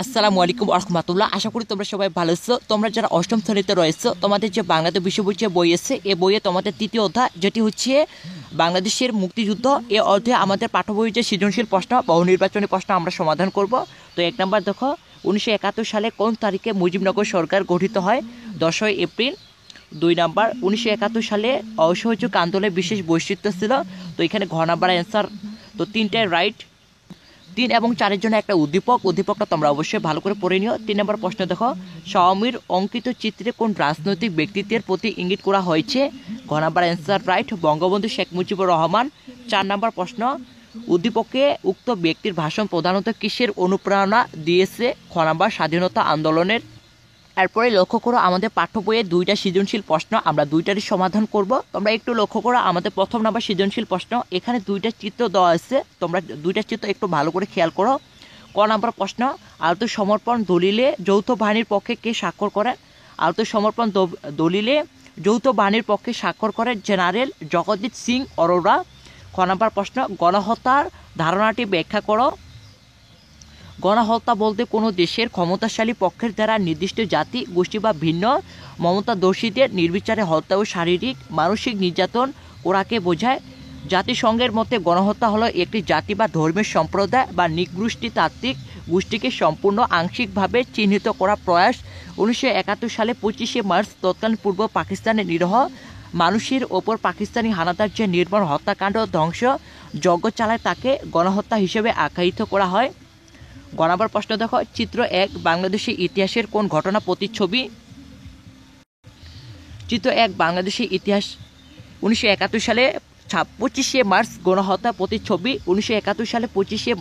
আসসালামু আলাইকুম রহমতুল্লাহ। আশা করি তোমরা সবাই ভালো আছো। তোমরা যারা অষ্টম শ্রেণীতে রয়েছো, তোমাদের যে বাংলাদেশ বিশ্ববিদ্যালয় যে বই আছে, এই বইয়ে তোমাদের তৃতীয় অধ্যায় যেটি হচ্ছে বাংলাদেশের মুক্তিযুদ্ধ, এই অধ্যায়ে আমাদের পাঠ্য বইয়ের যে সৃজনশীল প্রশ্ন বহু নির্বাচনী প্রশ্ন আমরা সমাধান করব। তো 1 নম্বর দেখো, 1971 সালে কোন তারিখে মুজিবনগর সরকার গঠিত হয়? 10ই এপ্রিল। 2 নম্বর, 1971 সালে অসহযোগ আন্দোলনের বিশেষ বৈশিষ্ট্য ছিল। তো এখানে ঘ নাম্বার অ্যান্সার। তো 3টে রাইট। 3 এবং 4-এর জন্য একটা উদ্দীপকটা তোমরা অবশ্যই ভালো করে পড়ে নিও। 3 নম্বর প্রশ্ন দেখো, স্বামীর অঙ্কিত চিত্রে কোন রাজনৈতিক ব্যক্তিত্বের প্রতি ইঙ্গিত করা হয়েছে? ঘ number answer right, Bangabandhu Sheikh Mujibur Rahman. 4 নম্বর প্রশ্ন, উদ্দীপকে উক্ত ব্যক্তির ভাষণ প্রধানত কিসের অনুপ্রেরণা দিয়েছে? খ নাম্বার স্বাধীনতা আন্দোলনের। এরপরে লক্ষ্য করো, আমাদের পাঠ্য বইয়ে 2টা সৃজনশীল প্রশ্ন, আমরা 2টারই সমাধান করব। তোমরা একটু লক্ষ্য করো, আমাদের প্রথম নাম্বার সৃজনশীল প্রশ্ন, এখানে 2টা চিত্র দেওয়া আছে, তোমরা 2টা চিত্র একটু ভালো করে খেয়াল করো। ক নাম্বার প্রশ্ন, আত্মসমর্পণ দলিলে যৌথ বাহিনীর পক্ষে কে স্বাক্ষর করেন? আত্মসমর্পণ দলিলে যৌথ বাহিনীর পক্ষে স্বাক্ষর করেন জেনারেল জগদীশ সিং অরোরা। খ নাম্বার প্রশ্ন, গণহত্যার ধারণাটি ব্যাখ্যা করো। গণহত্যা বলতে কোনো দেশের ক্ষমতাশালী পক্ষের দ্বারা নির্দিষ্ট জাতি, গোষ্ঠী বা ভিন্ন মমতাদর্শীদের নির্বিচারে হত্যা ও শারীরিক মানসিক নির্যাতন করাকে বোঝায়। জাতিসংঘের মতে গণহত্যা হলো একটি জাতি বা ধর্মীয় সম্প্রদায় বা নিগোষ্ঠীতাত্ত্বিক গোষ্ঠীকে সম্পূর্ণ আংশিকভাবে চিহ্নিত করা প্রয়াস। 1971 সালে 25শে মার্চ তৎকালীন পূর্ব পাকিস্তানের নিরীহ মানুষের ওপর পাকিস্তানি হানাদার যে নির্মম হত্যাকাণ্ড ধ্বংস যজ্ঞ চালায় তাকে গণহত্যা হিসেবে আখ্যায়িত করা হয়। গ নাম্বার প্রশ্ন দেখো, চিত্র 1 বাংলাদেশের ইতিহাসের কোন ঘটনা প্রতিচ্ছবি? চিত্র 1 বাংলাদেশের ইতিহাস 1971 সালে 25শে মার্চ গণহত্যা প্রতিচ্ছবি। 1971 সালে 25শে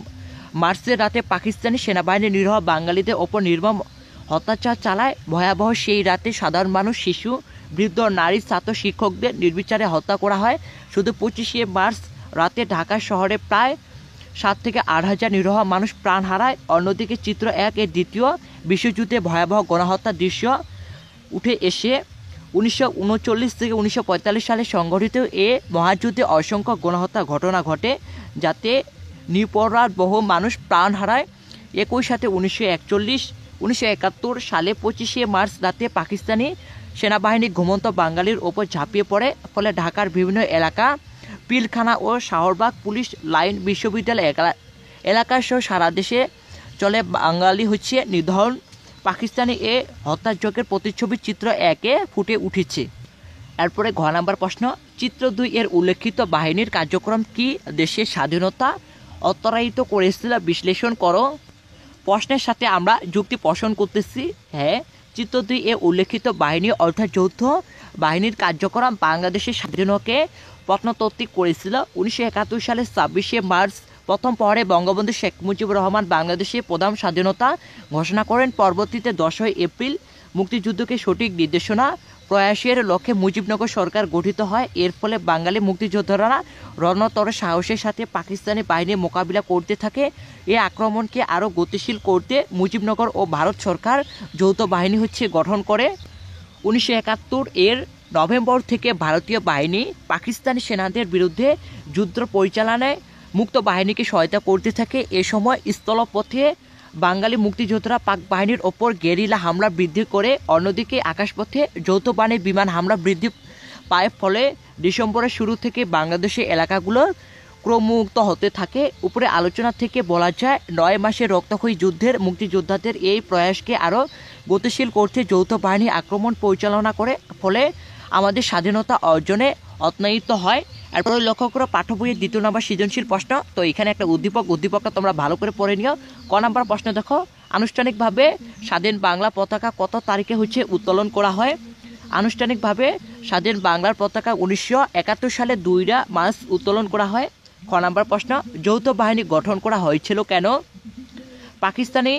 মার্চের রাতে পাকিস্তানি সেনাবাহিনী নিরীহ বাঙালিদের ওপর নির্মম অত্যাচার চালায়। ভয়াবহ সেই রাতে সাধারণ মানুষ, শিশু, বৃদ্ধ, নারী, ছাত্র, শিক্ষকদের নির্বিচারে হত্যা করা হয়। শুধু 25শে মার্চ রাতে ঢাকা শহরে প্রায় 7 থেকে 8 হাজার নিরীহ মানুষ প্রাণ হারায়। অন্যদিকে চিত্র 1 এর দ্বিতীয় বিশ্বযুদ্ধে ভয়াবহ গণহত্যার দৃশ্য উঠে এসে 1939 থেকে 1945 সালে সংঘটিত এ মহাযুদ্ধে অসংখ্য গণহত্যা ঘটনা ঘটে, যাতে নিরপরাধ বহু মানুষ প্রাণ হারায়। একই সাথে 1971 সালে 25শে মার্চ রাতে পাকিস্তানি সেনাবাহিনী ঘুমন্ত বাঙালির ওপর ঝাঁপিয়ে পড়ে। ফলে ঢাকার বিভিন্ন এলাকা, পিলখানা ও শাহবাগ, পুলিশ লাইন, বিশ্ববিদ্যালয় এলাকা সহ সারা দেশে চলে বাঙালি নিধন। পাকিস্তানি এ হত্যাযজ্ঞের প্রতিচ্ছবি চিত্র 1-এ ফুটে উঠেছে। এরপরে ঘ নাম্বার প্রশ্ন, চিত্র 2 এর উল্লেখিত বাহিনীর কার্যক্রম কি দেশের স্বাধীনতা অত্যায়িত করেছিল? বিশ্লেষণ করো। প্রশ্নের সাথে আমরা যুক্তি পোষণ করতেছি। হ্যাঁ, চিত্র 2 এ উল্লেখিত বাহিনী অর্থাৎ যৌথ বাহিনীর কার্যক্রম বাংলাদেশের স্বাধীনতাকে প্রত্নতাত্ত্বিক করেছিল। 1971 সালের 26শে মার্চ প্রথম প্রহরে বঙ্গবন্ধু শেখ মুজিবুর রহমান বাংলাদেশের প্রধান স্বাধীনতা ঘোষণা করেন। পরবর্তীতে 10ই এপ্রিল মুক্তিযুদ্ধকে সঠিক নির্দেশনা প্রয়াসের লক্ষ্যে মুজিবনগর সরকার গঠিত হয়। এর ফলে বাঙালি মুক্তিযোদ্ধারা রণতর সাহসের সাথে পাকিস্তানি বাহিনীর মোকাবিলা করতে থাকে। এই আক্রমণকে আরও গতিশীল করতে মুজিবনগর ও ভারত সরকার যৌথ বাহিনী গঠন করে। 1971 এর নভেম্বর থেকে ভারতীয় বাহিনী পাকিস্তানি সেনাদের বিরুদ্ধে যুদ্ধ পরিচালনায় মুক্ত বাহিনীকে সহায়তা করতে থাকে। এ সময় স্থলপথে বাঙালি মুক্তিযোদ্ধারা পাক বাহিনীর ওপর গেরিলা হামলা বৃদ্ধি করে। অন্যদিকে আকাশপথে যৌথ বাহিনীর বিমান হামলা বৃদ্ধি পায়। ফলে ডিসেম্বরের শুরু থেকে বাংলাদেশের এলাকাগুলো ক্রমমুক্ত হতে থাকে। উপরে আলোচনা থেকে বলা যায়, 9 মাসের রক্তক্ষয়ী যুদ্ধের মুক্তিযোদ্ধাদের এই প্রয়াসকে আরও গতিশীল করতে যৌথ বাহিনী আক্রমণ পরিচালনা করে, ফলে আমাদের স্বাধীনতা অর্জনে অত্যায়িত হয়। এরপরে লক্ষ্য করো, পাঠ্য বইয়ের 2 নম্বর সৃজনশীল প্রশ্ন। তো এখানে একটা উদ্দীপকটা তোমরা ভালো করে পড়ে নিও। ক নাম্বার প্রশ্ন দেখো, আনুষ্ঠানিকভাবে স্বাধীন বাংলা পতাকা কত তারিখে উত্তোলন করা হয়? আনুষ্ঠানিকভাবে স্বাধীন বাংলার পতাকা 1971 সালে 2 মার্চ উত্তোলন করা হয়। খ নাম্বার প্রশ্ন, যৌথ বাহিনী গঠন করা হয়েছিল কেন? পাকিস্তানি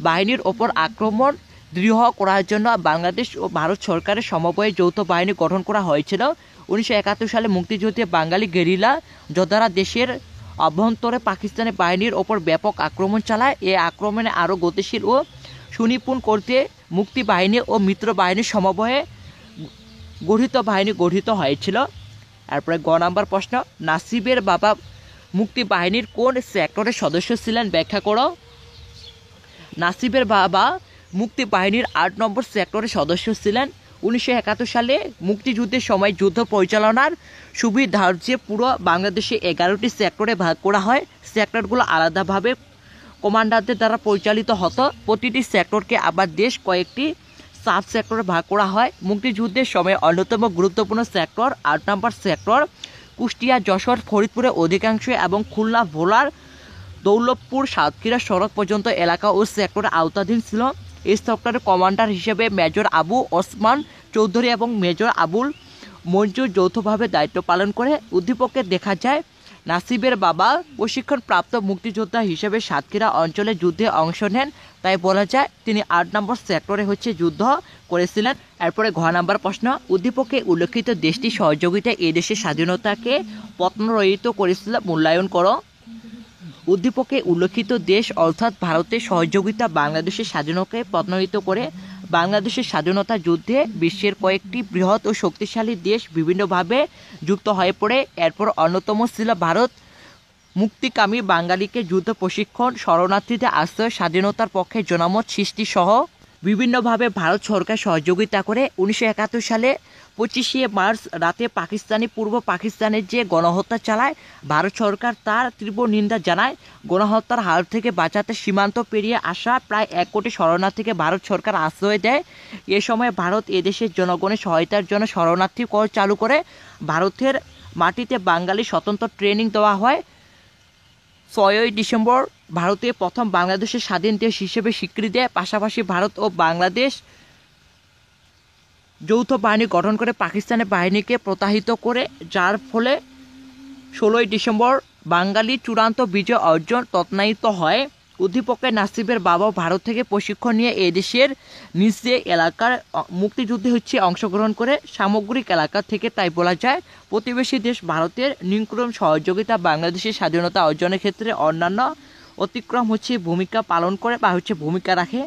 বাহিনীর ওপর আক্রমণ দৃঢ় করার জন্য বাংলাদেশ ও ভারত সরকারের সমন্বয়ে যৌথ বাহিনী গঠন করা হয়েছিল। 1971 সালে মুক্তিযুদ্ধে বাঙালি গেরিলা যোদ্ধারা দেশের অভ্যন্তরে পাকিস্তানি বাহিনীর ওপর ব্যাপক আক্রমণ চালায়। এই আক্রমণে আরও গতিশীল ও সুনিপুণ করতে মুক্তি বাহিনী ও মিত্র বাহিনীর সমন্বয়ে গঠিত বাহিনী গঠিত হয়েছিল। এরপরে গ নাম্বার প্রশ্ন, নাসিবের বাবা মুক্তি বাহিনীর কোন সেক্টরের সদস্য ছিলেন? ব্যাখ্যা করো। নাসিবের বাবা মুক্তি বাহিনীর 8 নম্বর সেক্টরের সদস্য ছিলেন। 1971 সালে মুক্তিযুদ্ধের সময় যুদ্ধ পরিচালনার সুবিধার্থে পুরো বাংলাদেশে 11টি সেক্টরে ভাগ করা হয়। সেক্টরগুলো আলাদাভাবে কমান্ডারদের দ্বারা পরিচালিত হতো। প্রতিটি সেক্টরকে আবার বেশ কয়েকটি সাব সেক্টরে ভাগ করা হয়। মুক্তিযুদ্ধের সময় অন্যতম গুরুত্বপূর্ণ সেক্টর 8 নম্বর সেক্টর কুষ্টিয়া, যশোর, ফরিদপুরের অধিকাংশ এবং খুলনা, ভোলার, দৌলতপুর, সাতক্ষীরা সড়ক পর্যন্ত এলাকা ও সেক্টরের আওতাধীন ছিল। এই সেক্টরের কমান্ডার হিসেবে মেজর আবু ওসমান চৌধুরী এবং মেজর আবুল মঞ্জুর যৌথভাবে দায়িত্ব পালন করে। উদ্দীপকে দেখা যায় নাসিবের বাবা প্রশিক্ষণপ্রাপ্ত মুক্তিযোদ্ধা হিসেবে সাতক্ষীরা অঞ্চলে যুদ্ধে অংশ নেন, তাই বলা যায় তিনি 8 নম্বর সেক্টরে যুদ্ধ করেছিলেন। এরপরে ঘ নম্বর প্রশ্ন, উদ্দীপকে উল্লেখিত দেশটি সহযোগিতা এই দেশের স্বাধীনতাকে পত্নরহিত করেছিল, মূল্যায়ন করো। উদ্দীপকে উল্লেখিত দেশ অর্থাৎ ভারতের সহযোগিতা বাংলাদেশের স্বাধীনতাকে পত্নরহিত করে। বাংলাদেশের স্বাধীনতা যুদ্ধে বিশ্বের কয়েকটি বৃহৎ ও শক্তিশালী দেশ বিভিন্নভাবে যুক্ত হয়ে পড়ে। এরপর অন্যতম ছিল ভারত। মুক্তিকামী বাঙালিকে যুদ্ধ প্রশিক্ষণ, শরণার্থীদের আশ্রয়, স্বাধীনতার পক্ষে জনমত সৃষ্টি সহ বিভিন্নভাবে ভারত সরকার সহযোগিতা করে। 1971 সালে 25শে মার্চ রাতে পূর্ব পাকিস্তানের যে গণহত্যা চালায়, ভারত সরকার তার তীব্র নিন্দা জানায়। গণহত্যার হাত থেকে বাঁচাতে সীমান্ত পেরিয়ে আসা প্রায় 1 কোটি শরণার্থীকে ভারত সরকার আশ্রয় দেয়। এ সময় ভারত এদেশের জনগণের সহায়তার জন্য শরণার্থী কর চালু করে। ভারতের মাটিতে বাঙালি স্বতন্ত্র ট্রেনিং দেওয়া হয়। 6ই ডিসেম্বর ভারতে প্রথম বাংলাদেশের স্বাধীন দেশ হিসেবে স্বীকৃতি দেয়। পাশাপাশি ভারত ও বাংলাদেশ যৌথ বাহিনী গঠন করে পাকিস্তানের বাহিনীকে প্রতারিত করে, যার ফলে 16ই ডিসেম্বর বাঙালি চূড়ান্ত বিজয় অর্জন তৎনায়িত হয়। উদ্দীপকে নাসিবের বাবা ভারত থেকে প্রশিক্ষণ নিয়ে এদেশের নিচে এলাকার মুক্তিযুদ্ধে অংশগ্রহণ করে সামগ্রিক এলাকা থেকে, তাই বলা যায় প্রতিবেশী দেশ ভারতের নির্মম সহযোগিতা বাংলাদেশের স্বাধীনতা অর্জনের ক্ষেত্রে অন্যান্য অতিক্রম ভূমিকা পালন করে বা ভূমিকা রাখে।